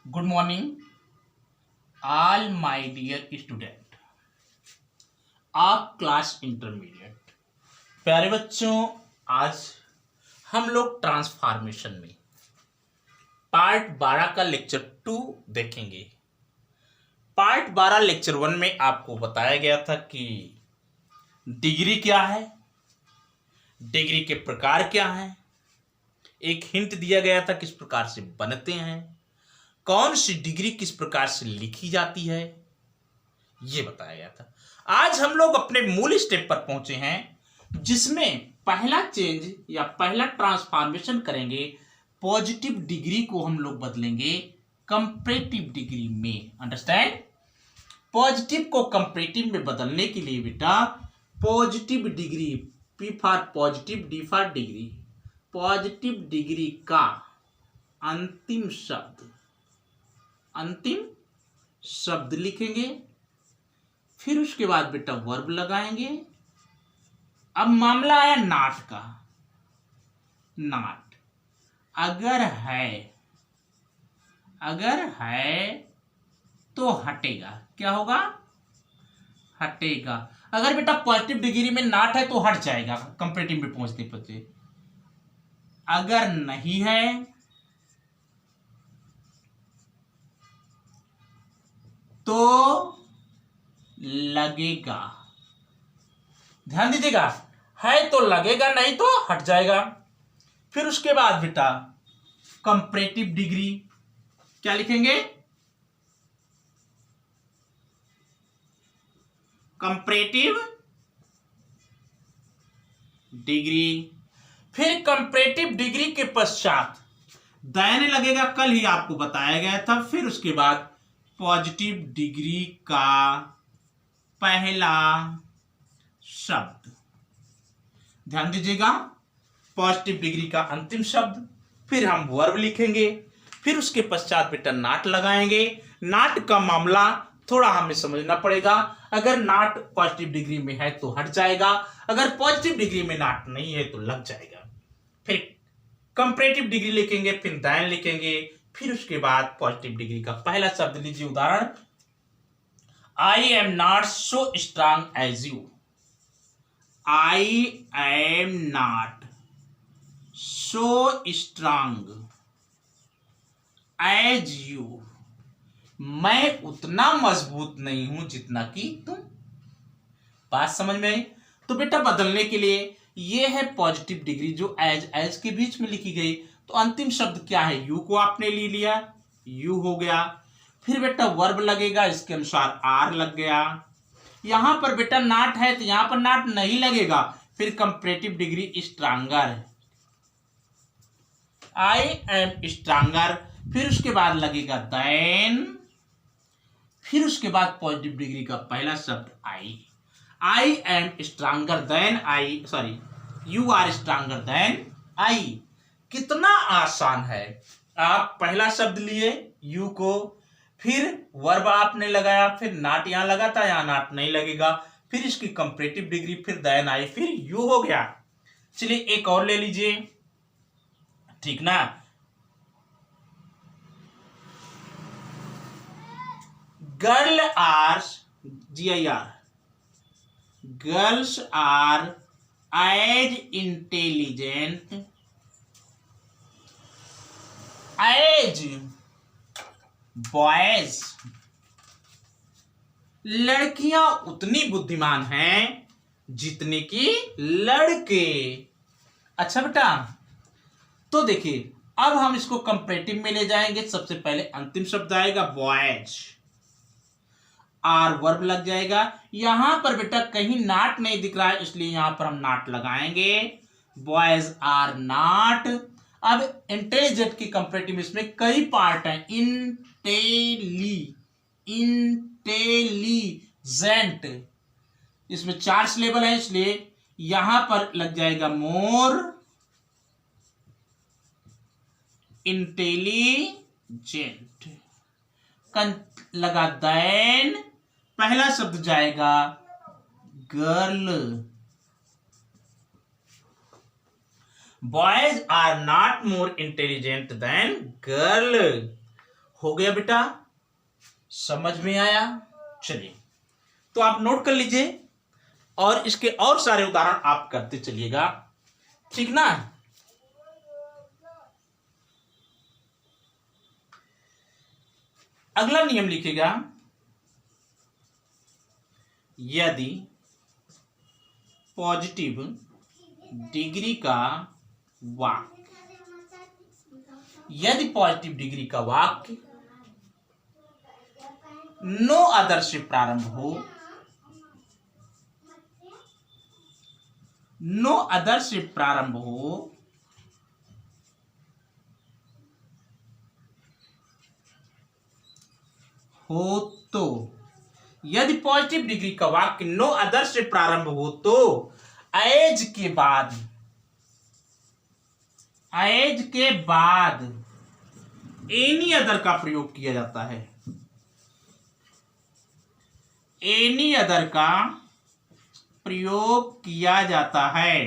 Good morning all my dear student आप class intermediate. प्यारे बच्चों, आज हम लोग ट्रांसफॉर्मेशन में पार्ट 12 का लेक्चर 2 देखेंगे। पार्ट 12 लेक्चर 1 में आपको बताया गया था कि डिग्री क्या है, डिग्री के प्रकार क्या हैं, एक हिंट दिया गया था किस प्रकार से बनते हैं, कौन सी डिग्री किस प्रकार से लिखी जाती है, ये बताया गया था। आज हम लोग अपने मूल स्टेप पर पहुंचे हैं, जिसमें पहला चेंज या पहला ट्रांसफॉर्मेशन करेंगे। पॉजिटिव डिग्री को हम लोग बदलेंगे कंपैरेटिव डिग्री में। अंडरस्टैंड? पॉजिटिव को कंपैरेटिव में बदलने के लिए बेटा positive degree, P for positive, D for degree, positive degree का अंतिम शब्द लिखेंगे। फिर उसके बाद बेटा वर्ब लगाएंगे। अब मामला आया नॉट का। नॉट अगर है तो हटेगा। क्या होगा? हटेगा। अगर बेटा पॉजिटिव डिग्री में नॉट है तो हट जाएगा कंपैरेटिव में पहुंचते पहुंचते। अगर नहीं है तो लगेगा। ध्यान दीजिएगा, है तो लगेगा, नहीं तो हट जाएगा। फिर उसके बाद बेटा कंपैरेटिव डिग्री क्या लिखेंगे? Comparative degree. फिर कंपैरेटिव डिग्री के पश्चात देन लगेगा, कल ही आपको बताया गया था। फिर उसके बाद पॉजिटिव डिग्री का पहला शब्द। ध्यान दीजिएगा, पॉजिटिव डिग्री का अंतिम शब्द। फिर हम वर्ब लिखेंगे। फिर उसके पश्चात बेटा नॉट लगाएंगे। नॉट का मामला थोड़ा हमें समझना पड़ेगा। अगर नॉट पॉजिटिव डिग्री में है तो हट जाएगा, अगर पॉजिटिव डिग्री में नॉट नहीं है तो लग जाएगा। फिर कंपैरेटिव डिग्री लिखेंगे, फिर देन लिखेंगे। फिर उसके बाद पॉजिटिव डिग्री का पहला शब्द लीजिए। उदाहरण, I am not so strong as you. I am not so strong as you. मैं उतना मजबूत नहीं हूं जितना कि तुम। बात समझ में आई? तो बेटा बदलने के लिए ये है पॉजिटिव डिग्री जो एज के बीच में लिखी गई। तो अंतिम शब्द क्या है? यू को आपने ले लिया, यू हो गया। फिर बेटा वर्ब लगेगा, इसके अनुसार आर लग गया। यहां पर बेटा नॉट है तो यहां पर नॉट नहीं लगेगा। फिर comparative degree stronger, I am stronger. फिर उसके बाद लगेगा देन। फिर उसके बाद पॉजिटिव डिग्री का पहला शब्द I am stronger than I, sorry, you are stronger than I. कितना आसान है। आप पहला शब्द लिए यू को, फिर वर्ब आपने लगाया, फिर नॉट यहां लगा था, यहां नॉट नहीं लगेगा। फिर इसकी कंपैरेटिव डिग्री, फिर देन आई, फिर यू हो गया। चलिए एक और ले लीजिए, ठीक ना। Girl are, GIR, girls are as intelligent as boys. लड़कियां उतनी बुद्धिमान हैं जितने की लड़के। अच्छा बेटा, तो देखिए अब हम इसको कंपैरेटिव में ले जाएंगे। सबसे पहले अंतिम शब्द आएगा बॉयज, आर वर्ब लग जाएगा। यहां पर बेटा कहीं नॉट नहीं दिख रहा है, इसलिए यहां पर हम नॉट लगाएंगे। Boys are not. अब इंटेलिजेंट की कंपैरेटिव इसमें कई पार्ट हैं। इंटेलिजेंट, इसमें 4 सिलेबल है, इसलिए यहां पर लग जाएगा मोर इंटेलिजेंट। लगा देन, पहला शब्द जाएगा girl. Boys are not more intelligent than girl. हो गया बेटा, समझ में आया? चलिए, तो आप नोट कर लीजिए और इसके और सारे उदाहरण आप करते चलिएगा, ठीक ना? अगला नियम लिखिएगा, यदि पॉजिटिव डिग्री का वाक्य, यदि पॉजिटिव डिग्री का वाक्य नो अदर से प्रारंभ हो, नो अदर से प्रारंभ हो तो, यदि पॉजिटिव डिग्री का वाक्य नो अदर से प्रारंभ हो तो एज के बाद, एज के बाद एनी अदर का प्रयोग किया जाता है, एनी अदर का प्रयोग किया जाता है।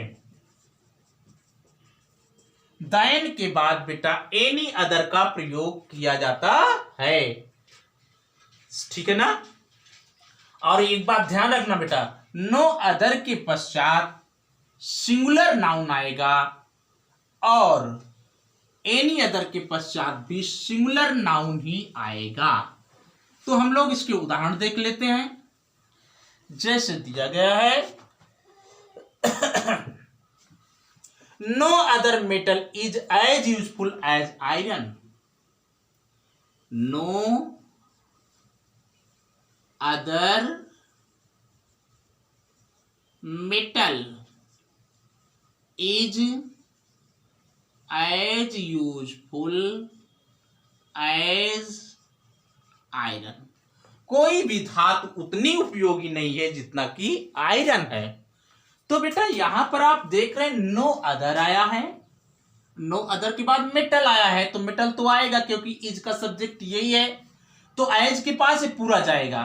देन के बाद बेटा एनी अदर का प्रयोग किया जाता है, ठीक है ना? और एक बात ध्यान रखना बेटा, नो अदर के पश्चात सिंगुलर नाउन आएगा और एनी अदर के पश्चात भी सिंगुलर नाउन ही आएगा। तो हम लोग इसके उदाहरण देख लेते हैं, जैसे दिया गया है, no other metal is as useful as iron, no other metal is as useful as iron, कोई भी धातु उतनी उपयोगी नहीं है जितना कि आयरन है। तो बेटा यहां पर आप देख रहे हैं नो अदर आया है, नो अदर के बाद मेटल आया है, तो मेटल तो आएगा क्योंकि इज का सब्जेक्ट यही है, तो एज के पास पूरा जाएगा।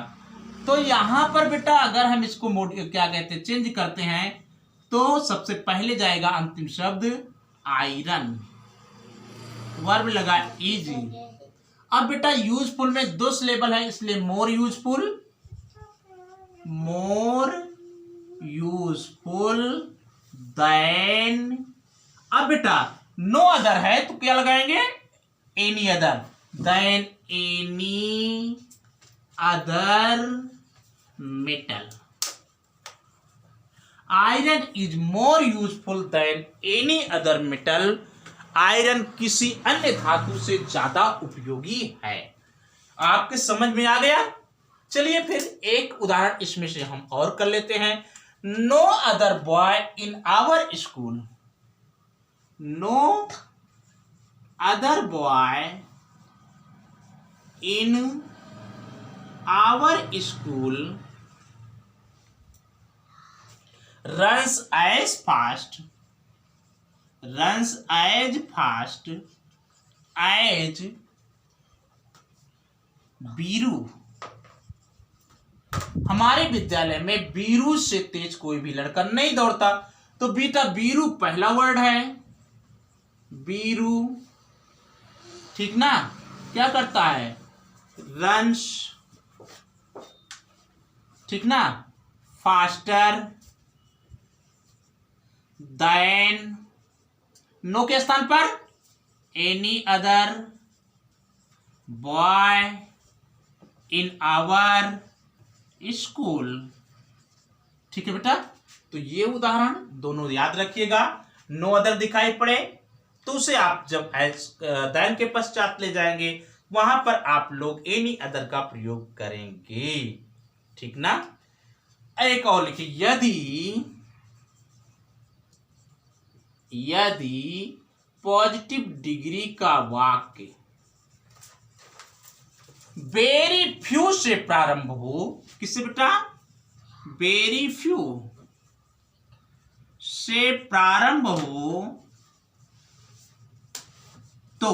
तो यहां पर बेटा अगर हम इसको क्या कहते हैं, चेंज करते हैं, तो सबसे पहले जाएगा अंतिम शब्द आयरन, वर्ब लगा इज। अब बेटा यूजफुल में दो सिलेबल है, इसलिए more useful, more useful than. अब बेटा नो अदर है तो क्या लगाएंगे, any other, than any other metal. Iron is more useful than any other metal, iron किसी अन्य धातु से ज्यादा उपयोगी है। आपके समझ में आ गया? चलिए फिर एक उदाहरण इसमें से हम और कर लेते हैं, no other boy in our school, no other boy in our school runs as fast as Biru. हमारे विद्यालय में बीरू से तेज कोई भी लड़का नहीं दौड़ता। तो बेटा बीरू पहला वर्ड है, बीरू, ठीक ना, क्या करता है, रन्स, ठीक ना, फास्टर देन, नो के स्थान पर any other boy in our school, ठीक है बेटा। तो ये उदाहरण दोनों याद रखिएगा, नो अदर दिखाई पड़े तो उसे आप जब देन के पश्चात ले जाएंगे वहां पर आप लोग एनी अदर का प्रयोग करेंगे, ठीक ना। एक और लिखिए, यदि पॉजिटिव डिग्री का वाक्य वेरी फ्यू से प्रारंभ हो, किससे बेटा, वेरी फ्यू से प्रारंभ हो तो,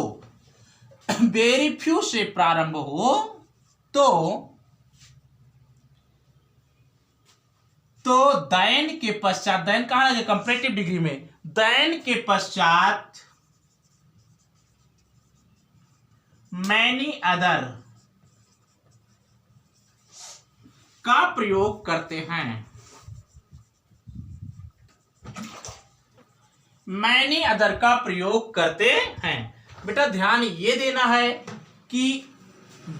वेरी फ्यू से प्रारंभ हो तो देन के पश्चात, देन कहां लगे, कंपैरेटिव डिग्री में, देन के पश्चात मैनी अदर का प्रयोग करते हैं। मैनी अदर का प्रयोग करते हैं। बेटा ध्यान ये देना है कि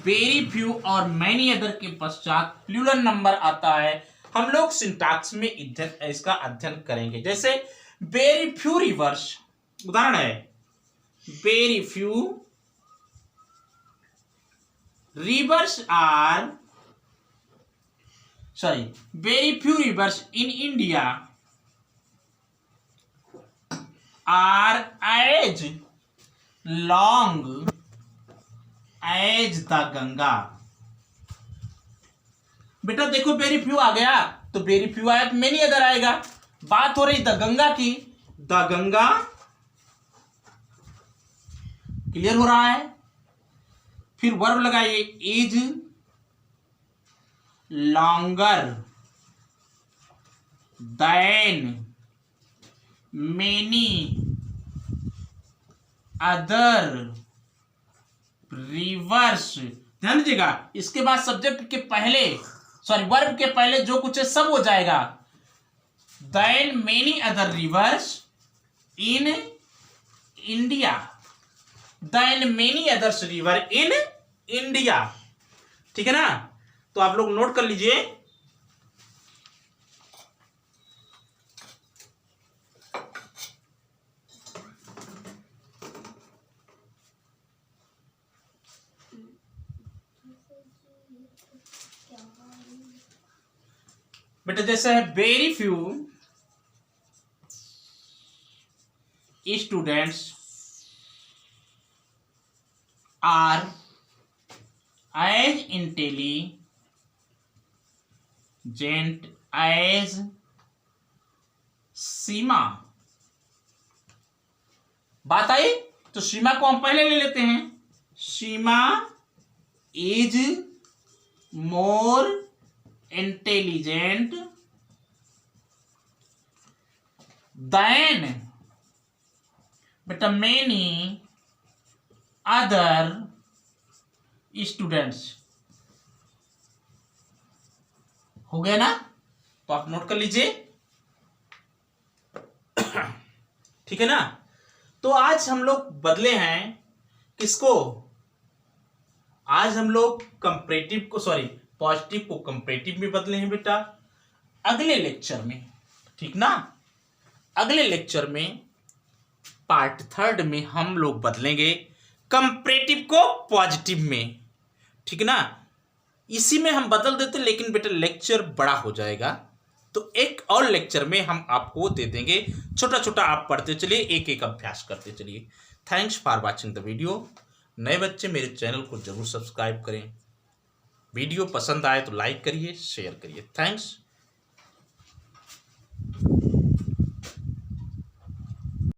वेरी फ्यू और मैनी अदर के पश्चात प्लूरल नंबर आता है। हम लोग सिंटैक्स में इसका अध्ययन करेंगे। जैसे वेरी फ्यू रिवर्स, उदाहरण है very few rivers are very few rivers in India are as long as the Ganga। बेटा देखो वेरी फ्यू आ गया तो वेरी फ्यू आया तो मेनी अदर आएगा। बात हो रही द गंगा की, द गंगा क्लियर हो रहा है। फिर वर्ब लगाइए is longer than many other rivers। ध्यान दीजिएगा, इसके बाद सब्जेक्ट के पहले वर्ब के पहले जो कुछ है सब हो जाएगा। than many other rivers in India, than many other river in India। ठीक है ना, तो आप लोग नोट कर लीजिए। बेटा जैसे है very few students are as intelligent as Seema. बात आई तो सीमा को हम पहले ले लेते हैं। सीमा इज मोर इंटेलिजेंट देन बेटा मेनी अदर स्टूडेंट्स। हो गया ना, तो आप नोट कर लीजिए। ठीक है ना, तो आज हम लोग बदले हैं किसको, आज हम लोग कंपैरेटिव को पॉजिटिव को कंपैरेटिव में बदले हैं बेटा। अगले लेक्चर में, ठीक ना, अगले लेक्चर में पार्ट 3 में हम लोग बदलेंगे कंपैरेटिव को पॉजिटिव में। ठीक ना, इसी में हम बदल देते लेकिन बेटा लेक्चर बड़ा हो जाएगा, तो एक और लेक्चर में हम आपको दे देंगे। छोटा छोटा आप पढ़ते चलिए, एक एक अभ्यास करते चलिए। Thanks for watching the video. नए बच्चे मेरे चैनल को जरूर सब्सक्राइब करें। वीडियो पसंद आए तो लाइक करिए, शेयर करिए। थैंक्स।